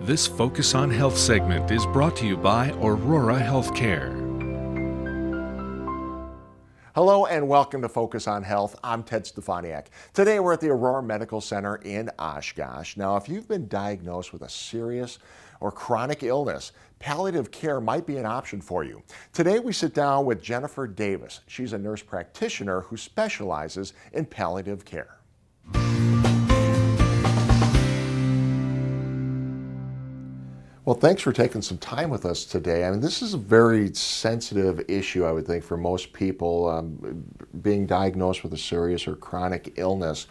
This Focus on Health segment is brought to you by Aurora Healthcare. Hello and welcome to Focus on Health. I'm Ted Stefaniak. Today we're at the Aurora Medical Center in Oshkosh. Now, if you've been diagnosed with a serious or chronic illness, palliative care might be an option for you. Today we sit down with Jennifer Davis. She's a nurse practitioner who specializes in palliative care. Well, thanks for taking some time with us today. I mean, this is a very sensitive issue, I would think, for most people, being diagnosed with a serious or chronic illness.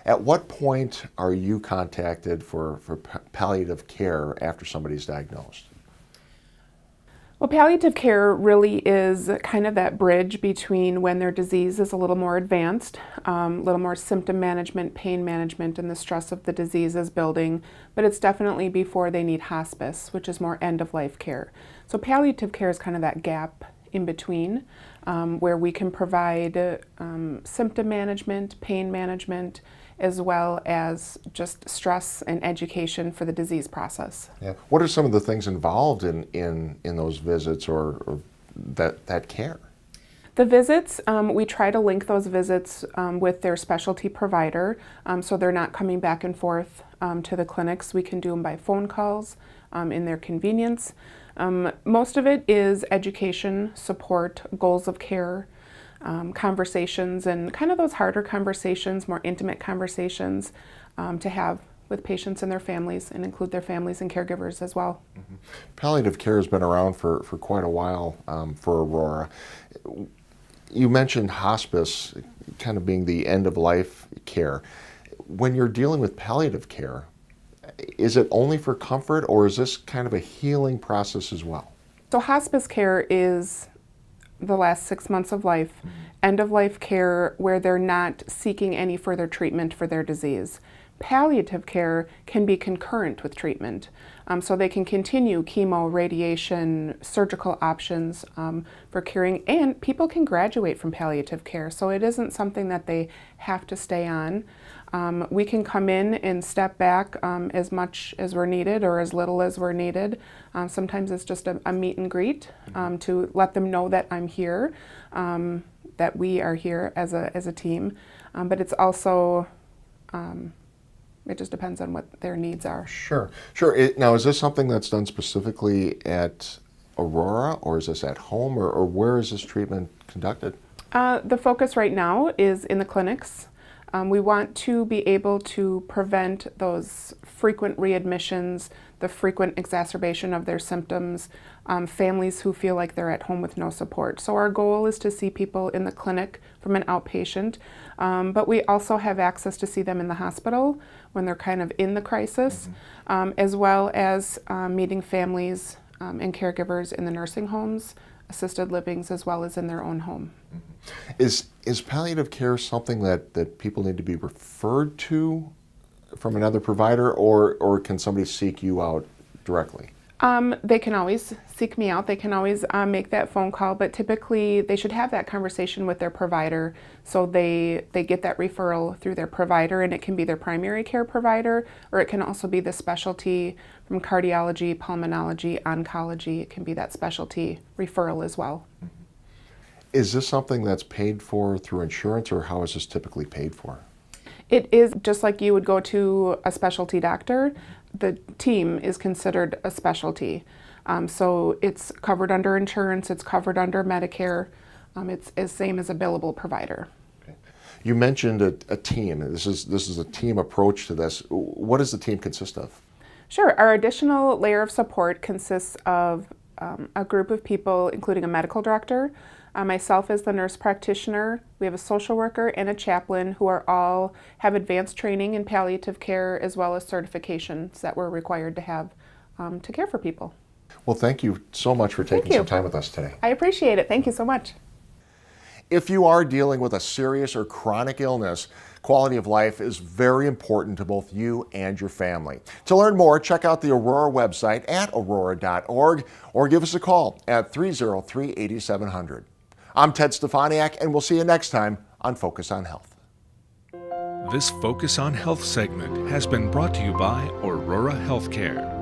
At what point are you contacted for palliative care after somebody's diagnosed? Well, palliative care really is kind of that bridge between when their disease is a little more advanced, a little more symptom management, pain management, and the stress of the disease is building, but it's definitely before they need hospice, which is more end-of-life care. So palliative care is kind of that gap in between, where we can provide symptom management, pain management, as well as just stress and education for the disease process. Yeah. What are some of the things involved in those visits or that care? The visits, we try to link those visits with their specialty provider, so they're not coming back and forth to the clinics. We can do them by phone calls in their convenience. Most of it is education, support, goals of care, conversations, and kind of those harder conversations, more intimate conversations to have with patients and their families, and include their families and caregivers as well. Mm-hmm. Palliative care has been around for quite a while for Aurora. You mentioned hospice kind of being the end-of-life care. When you're dealing with palliative care, is it only for comfort, or is this kind of a healing process as well? So hospice care is the last 6 months of life, end-of-life care where they're not seeking any further treatment for their disease. Palliative care can be concurrent with treatment, so they can continue chemo, radiation, surgical options for curing, and people can graduate from palliative care, so it isn't something that they have to stay on. We can come in and step back as much as we're needed or as little as we're needed. Sometimes it's just a meet and greet to let them know that I'm here, that we are here as a team, but it's also it just depends on what their needs are. Sure. Now, is this something that's done specifically at Aurora, or is this at home, or where is this treatment conducted? The focus right now is in the clinics. We want to be able to prevent those frequent readmissions, the frequent exacerbation of their symptoms, families who feel like they're at home with no support. So our goal is to see people in the clinic from an outpatient, but we also have access to see them in the hospital when they're kind of in the crisis, as well as meeting families and caregivers in the nursing homes, assisted livings, as well as in their own home. Is palliative care something that people need to be referred to from another provider, or can somebody seek you out directly? They can always seek me out. They can always make that phone call, but typically they should have that conversation with their provider, so they get that referral through their provider, and it can be their primary care provider, or it can also be the specialty from cardiology, pulmonology, oncology. It can be that specialty referral as well. Is this something that's paid for through insurance, or how is this typically paid for? It is just like you would go to a specialty doctor. The team is considered a specialty. So it's covered under insurance, it's covered under Medicare. It's the same as a billable provider. Okay. You mentioned a team. This is a team approach to this. What does the team consist of? Sure. Our additional layer of support consists of a group of people, including a medical director, myself as the nurse practitioner. We have a social worker and a chaplain who all have advanced training in palliative care, as well as certifications that we're required to have to care for people. Well, thank you so much for taking some time with us today. I appreciate it. Thank you so much. If you are dealing with a serious or chronic illness, quality of life is very important to both you and your family. To learn more, check out the Aurora website at aurora.org or give us a call at 303-8700. I'm Ted Stefaniak, and we'll see you next time on Focus on Health. This Focus on Health segment has been brought to you by Aurora Healthcare.